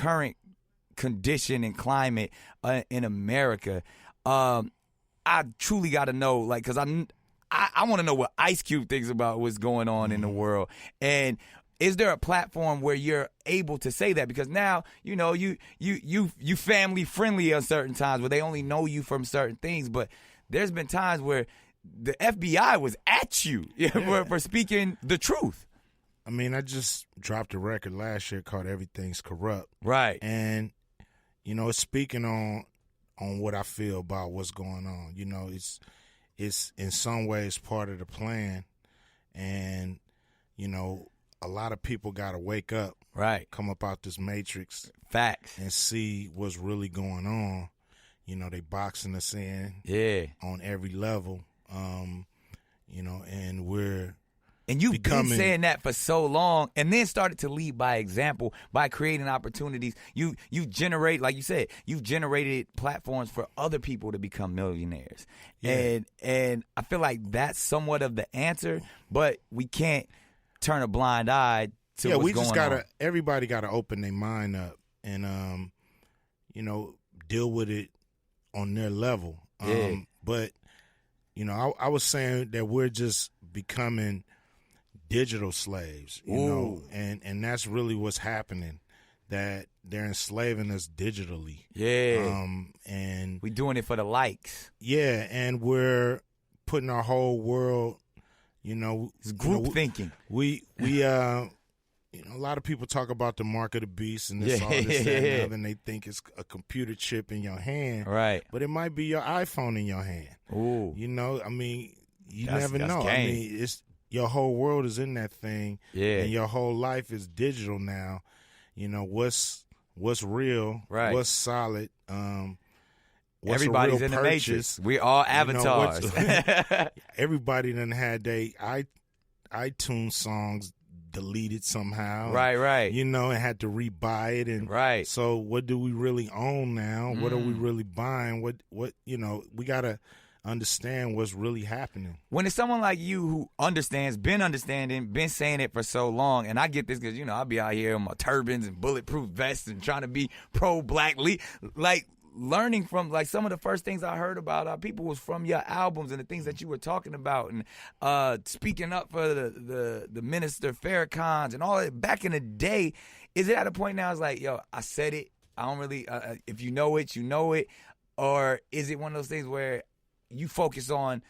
current condition and climate in America, I truly got to know, like, because I want to know what Ice Cube thinks about what's going on in the world. And is there a platform where you're able to say that? Because now, you know, you family friendly at certain times where they only know you from certain things. But there's been times where the FBI was at you for speaking the truth. I mean, I just dropped a record last year called Everything's Corrupt. Right. And, you know, it's speaking on what I feel about what's going on. You know, it's in some ways part of the plan. And, you know, a lot of people got to wake up, right? Come up out this matrix, facts, and see what's really going on. You know, they boxing us in, on every level. You know, and you've been saying that for so long, and then started to lead by example by creating opportunities. You generate, like you said, you've generated platforms for other people to become millionaires, and I feel like that's somewhat of the answer, but we can't turn a blind eye to what's we just going on. Everybody gotta open their mind up and you know, deal with it on their level. But you know, I was saying that we're just becoming digital slaves, you know, and that's really what's happening. That they're enslaving us digitally. And we're doing it for the likes. And we're putting our whole world. You know, it's group thinking. We you know, a lot of people talk about the mark of the beast and this all this that, and other, and they think it's a computer chip in your hand, right? But it might be your iPhone in your hand. Ooh, you know, I mean, never know. I mean, it's your whole world is in that thing, and your whole life is digital now. You know, what's real, right? What's solid. Everybody's in the matrix. We all avatars. You know, everybody done had their iTunes songs deleted somehow. Right. You know, and had to rebuy it. And so what do we really own now? What are we really buying? What you know, we got to understand what's really happening. When it's someone like you who understands, been understanding, been saying it for so long, and I get this because, you know, I'll be out here in my turbans and bulletproof vests and trying to be pro-black, like, learning from, like, some of the first things I heard about people was from your albums and the things that you were talking about, and speaking up for the Minister Farrakhan's and all that back in the day. Is it at a point now it's like, yo, I said it, I don't really, if you know it, you know it, or is it one of those things where you focus on,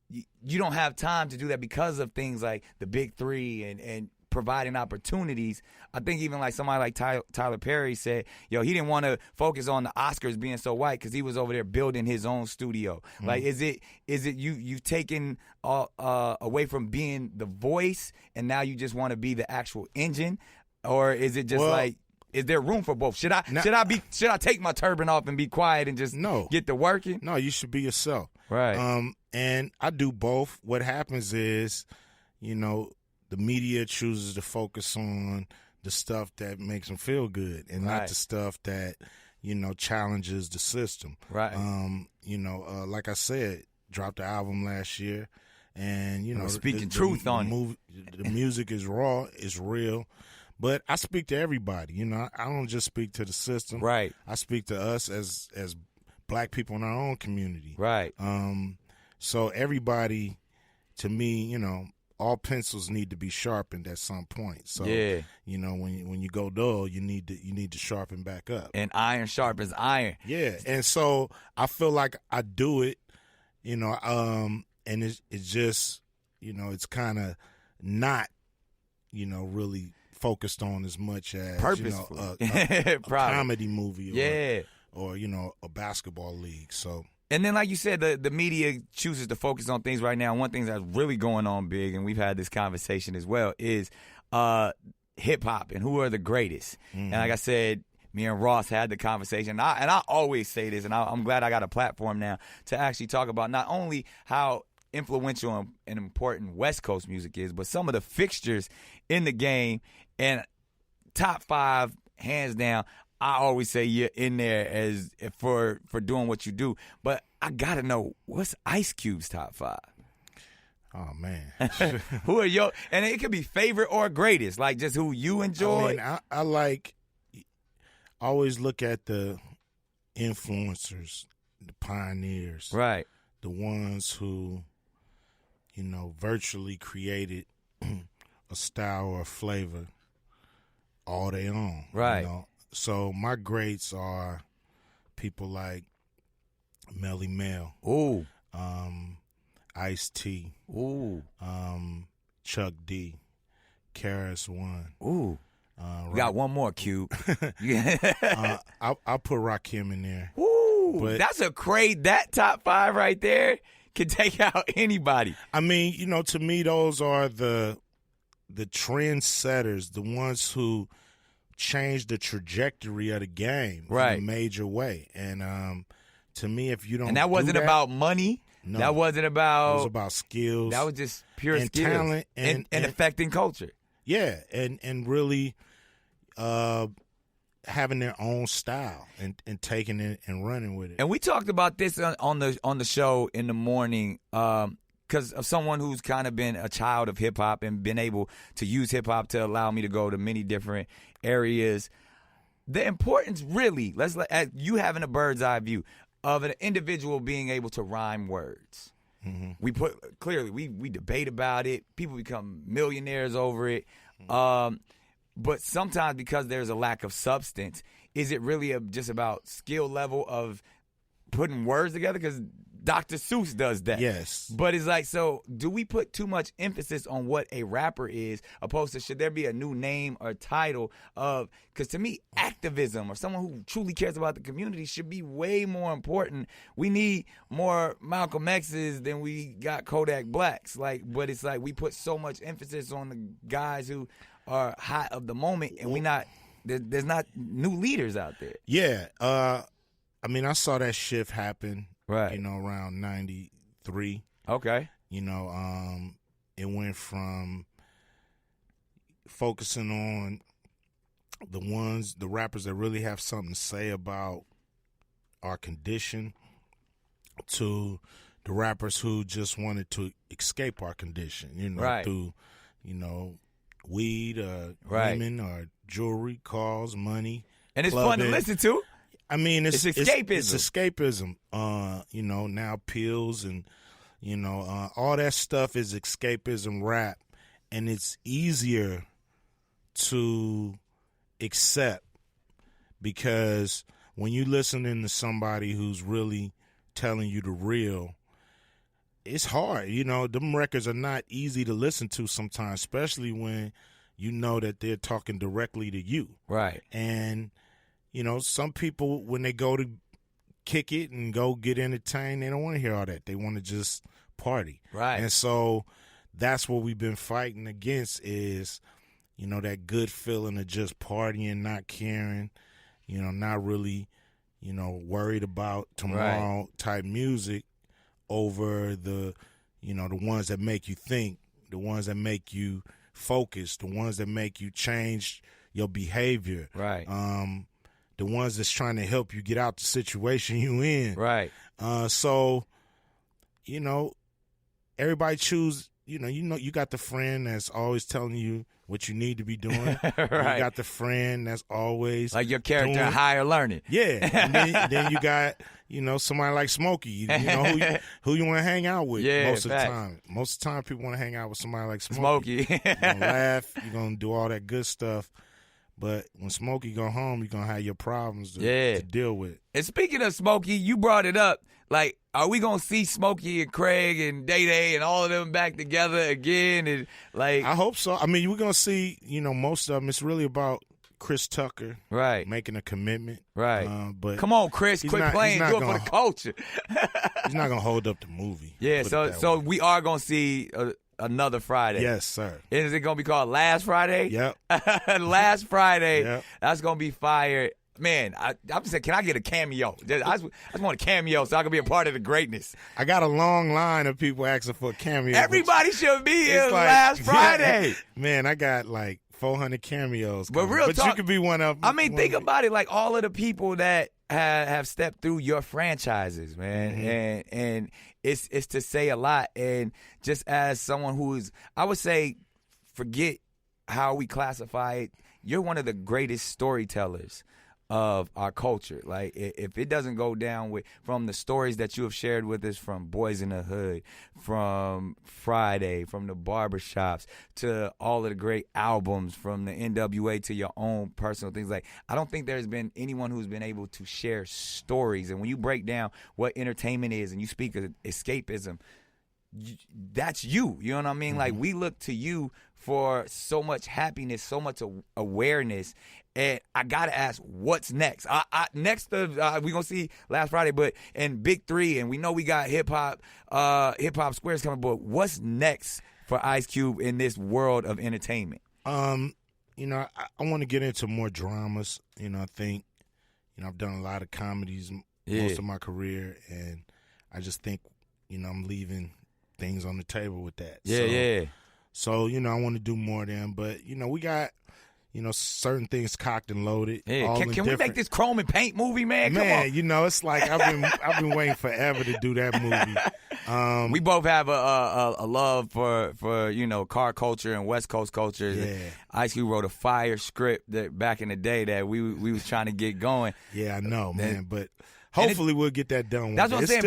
you don't have time to do that because of things like the Big Three and providing opportunities? I think even like somebody like Tyler Perry said, yo, he didn't want to focus on the Oscars being so white because he was over there building his own studio. Like, is it you've taken away from being the voice and now you just want to be the actual engine, or is it just like, is there room for both? Should I take my turban off and be quiet and just get to working? No, you should be yourself. Right. And I do both. What happens is, you know, the media chooses to focus on the stuff that makes them feel good and not the stuff that, you know, challenges the system. Right. You know, like I said, dropped the album last year, and, you know, speaking truth on it. The music is raw, it's real. But I speak to everybody, you know. I don't just speak to the system. Right. I speak to us as black people in our own community. Right. So everybody, to me, you know, all pencils need to be sharpened at some point. So you know, when you go dull, you need to sharpen back up. And iron sharpens iron. Yeah. And so I feel like I do it, you know, and it's just, you know, it's kind of not, you know, really focused on as much as purposeful, you know, a comedy movie or you know, a basketball league. So, and then like you said, the media chooses to focus on things right now. One thing that's really going on big, and we've had this conversation as well, is hip hop and who are the greatest. And like I said, me and Ross had the conversation, and I always say this, and I'm glad I got a platform now to actually talk about not only how influential and important West Coast music is, but some of the fixtures in the game. And top 5, hands down, I always say you're in there as for doing what you do. But I gotta know, what's Ice Cube's top 5? Oh man, who are your? And it could be favorite or greatest, like just who you enjoy. I mean, I like always look at the influencers, the pioneers, Right. the ones who, virtually created a style or a flavor all they own. Right. So my greats are people like Melly Mel, Ooh. Ice-T, Ooh. Chuck D, Karis One. Ooh. We got one more, Cube. I'll put Rakim in there. Ooh. But that's a great, that top 5 right there can take out anybody. I mean, to me, those are the trendsetters, the ones who changed the trajectory of the game in a major way. And to me, if you don't, and that wasn't about money. No, that wasn't about. It was about skills. That was just pure and skills, talent, and affecting culture. Yeah, and really having their own style and taking it and running with it. And we talked about this on the show in the morning because of someone who's kind of been a child of hip hop and been able to use hip hop to allow me to go to many different areas. The importance, really, you having a bird's eye view of an individual being able to rhyme words. Mm-hmm. We debate about it. People become millionaires over it. But sometimes because there's a lack of substance, is it really just about skill level of putting words together? Because Dr. Seuss does that. Yes. But it's like, so do we put too much emphasis on what a rapper is opposed to should there be a new name or title of, because to me, activism or someone who truly cares about the community should be way more important. We need more Malcolm X's than we got Kodak Blacks. But it's like we put so much emphasis on the guys who are hot of the moment and there's not new leaders out there. Yeah. I mean, I saw that shift happen. Right. Around 93. Okay. It went from focusing on the rappers that really have something to say about our condition to the rappers who just wanted to escape our condition, right. through, weed, women, or jewelry, cars, money. And it's clubbing. fun to listen to. I mean, it's escapism. It's escapism. Now pills and, all that stuff is escapism rap. And it's easier to accept because when you listening to somebody who's really telling you the real, it's hard. Them records are not easy to listen to sometimes, especially when you know that they're talking directly to you. Right. And some people, when they go to kick it and go get entertained, they don't want to hear all that. They want to just party. Right. And so that's what we've been fighting against is, that good feeling of just partying, not caring, not really, worried about tomorrow type music over the, the ones that make you think, the ones that make you focus, the ones that make you change your behavior. Right. The ones that's trying to help you get out the situation you in. Right. So, everybody choose, you got the friend that's always telling you what you need to be doing. Right. You got the friend that's always like your character in Higher Learning. Yeah. And then you got, somebody like Smokey, who you want to hang out with most of the time. Most of the time people want to hang out with somebody like Smokey. You're going to laugh, you're going to do all that good stuff. But when Smokey go home, you're going to have your problems to deal with. And speaking of Smokey, you brought it up. Like, are we going to see Smokey and Craig and Day-Day and all of them back together again? And I hope so. I mean, we're going to see, most of them. It's really about Chris Tucker making a commitment. Right. But come on, Chris, quit playing. Do it for the culture. He's not going to hold up the movie. Yeah, so we are going to see another Friday. Yes, sir. Is it going to be called Last Friday? Yep. Last Friday. Yep. That's going to be fire. Man, I'm saying, can I get a cameo? I just want a cameo so I can be a part of the greatness. I got a long line of people asking for a cameo. Everybody should be here Last Friday. Man, I got like 400 cameos. But real talk, you could be one of them. I mean, think about it. Like all of the people that have stepped through your franchises, man. Mm-hmm. And it's to say a lot. And just as someone who is, I would say, forget how we classify it. You're one of the greatest storytellers of our culture. Like, if it doesn't go down from the stories that you have shared with us, from Boys in the Hood, from Friday, from the barbershops, to all of the great albums, from the NWA to your own personal things, like, I don't think there's been anyone who's been able to share stories. And when you break down what entertainment is and you speak of escapism, that's you. You know what I mean? Mm-hmm. Like, we look to you for so much happiness, so much awareness. And I gotta ask, what's next? Next, we're gonna see Last Friday, but in Big 3, and we know we got hip hop squares coming. But what's next for Ice Cube in this world of entertainment? You know, I want to get into more dramas. You know, I think, you know, I've done a lot of comedies most of my career, and I just think, you know, I'm leaving things on the table with that. So, you know, I want to do more of them, but, you know, we got, you know, certain things cocked and loaded. Yeah. Can we make this Chrome and Paint movie, man? Come on. You know, it's like I've been waiting forever to do that movie. We both have a love for you know, car culture and West Coast culture. Yeah. Ice Cube wrote a fire script that back in the day that we was trying to get going. Yeah, I know, man, but hopefully we'll get that done. That's what I'm saying.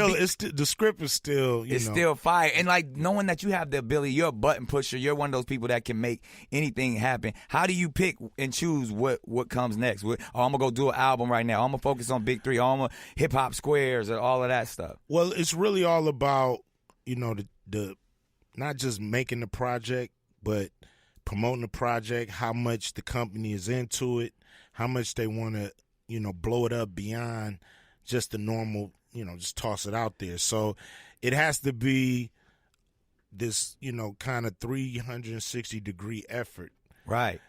The script is still, still fire. And, like, knowing that you have the ability, you're a button pusher, you're one of those people that can make anything happen. How do you pick and choose what comes next? I'm going to go do an album right now. I'm going to focus on Big 3. I'm going to hip-hop squares and all of that stuff. Well, it's really all about, you know, the not just making the project, but promoting the project, how much the company is into it, how much they want to, you know, blow it up beyond just the normal, you know, just toss it out there. So it has to be this, you know, kind of 360-degree effort. Right.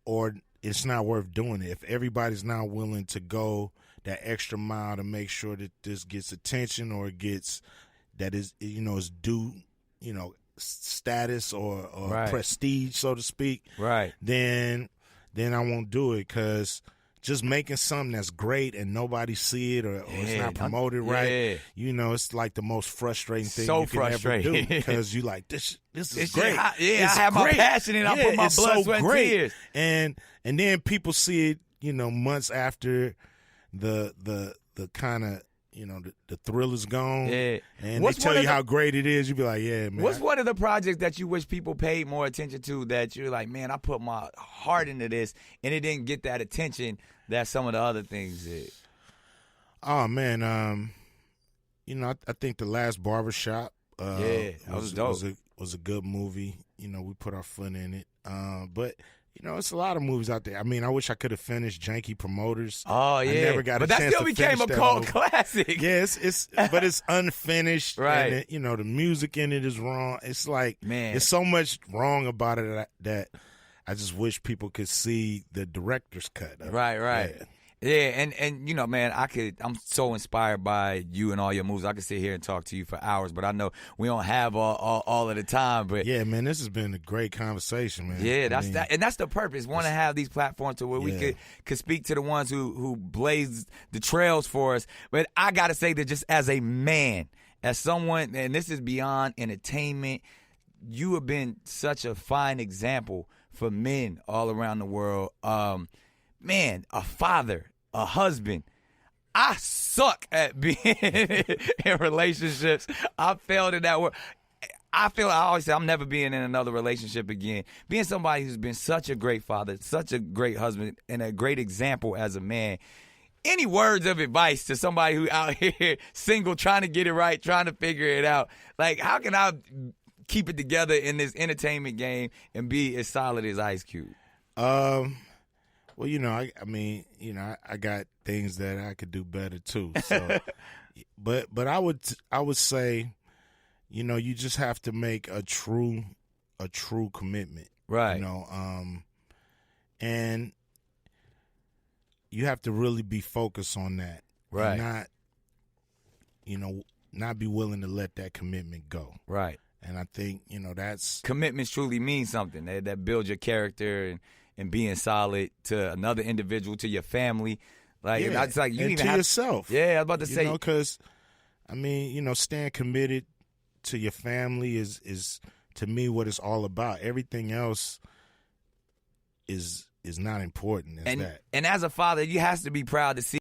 Or it's not worth doing it. If everybody's not willing to go that extra mile to make sure that this gets attention or it gets, that is, you know, is due, you know, status or right. prestige, so to speak. Right. Then I won't do it, because just making something that's great and nobody see it or it's not promoted right, you know, it's like the most frustrating thing you can ever do, because you like, this is great. I have my passion and I put my blood, sweat, and tears. And then people see it, you know, months after the kind of, you know, the thrill is gone, and they tell you how great it is. You be like, yeah, man. What's one of the projects that you wish people paid more attention to, that you're like, man, I put my heart into this and it didn't get that attention that some of the other things did? Oh, man, you know, I think the last barbershop was dope. Was a good movie. You know, we put our foot in it, but you know, it's a lot of movies out there. I mean, I wish I could have finished Janky Promoters. Oh, yeah. I never got but a chance to that still became a cult classic. Yeah, but it's unfinished. Right. And you know, the music in it is wrong. It's like, man, there's so much wrong about it that I just wish people could see the director's cut of it. Right. Yeah, and you know, man, I'm so inspired by you and all your moves. I could sit here and talk to you for hours, but I know we don't have all of the time. But yeah, man, this has been a great conversation, man. Yeah, that's the purpose. Want to have these platforms to where we could speak to the ones who blaze the trails for us. But I gotta say that, just as a man, as someone, and this is beyond entertainment, you have been such a fine example for men all around the world. Man, a father, a husband. I suck at being in relationships. I failed in that work. I always say I'm never being in another relationship again. Being somebody who's been such a great father, such a great husband, and a great example as a man. Any words of advice to somebody who out here single, trying to get it right, trying to figure it out? Like, how can I keep it together in this entertainment game and be as solid as Ice Cube? Well, you know, I mean, you know, I got things that I could do better too. So, but I would say, you know, you just have to make a true commitment, right? You know, and you have to really be focused on that, right? And not be willing to let that commitment go, right? And I think, you know, that's commitments truly mean something that builds your character and being solid to another individual, to your family. Like, it's like you and even to yourself. Yeah, I was about to say. Because, I mean, you know, staying committed to your family is to me what it's all about. Everything else is is not important as that. And as a father, you have to be proud to see